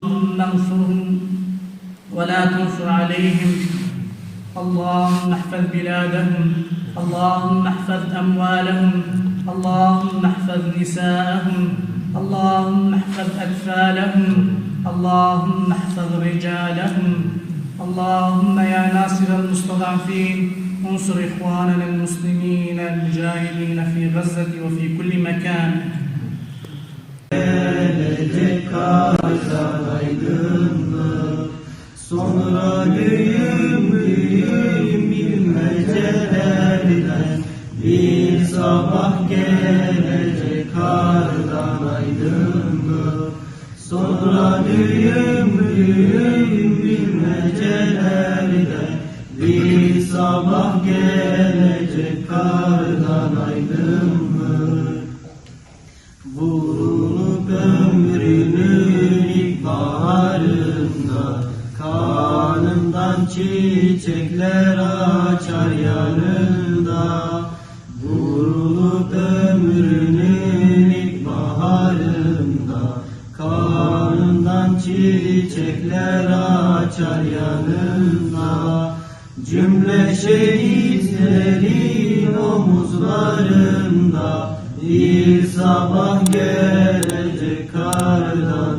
اللهم انصرهم ولا تنصر عليهم. اللهم احفظ بلادهم، اللهم احفظ أموالهم، اللهم احفظ نساءهم، اللهم احفظ أطفالهم، اللهم احفظ رجالهم. اللهم يا ناصر المستضعفين انصر إخواننا المسلمين المجاهدين في غزة وفي كل مكان. Gelecek kazanaydın mı? Sonra büyüm büyüm bilmecelerden bir sabah gelecek kardan aydın mı? Sonra büyüm büyüm bilmecelerden bir sabah gelecek kardan aydın mı? Vurulup ömrünün ilk baharında kanından çiçekler açar yanında. Vurulup ömrünün ilk baharında kanından çiçekler açar yanında. Cümle şehitlerin omuzlarında bir sabah gelecek kardan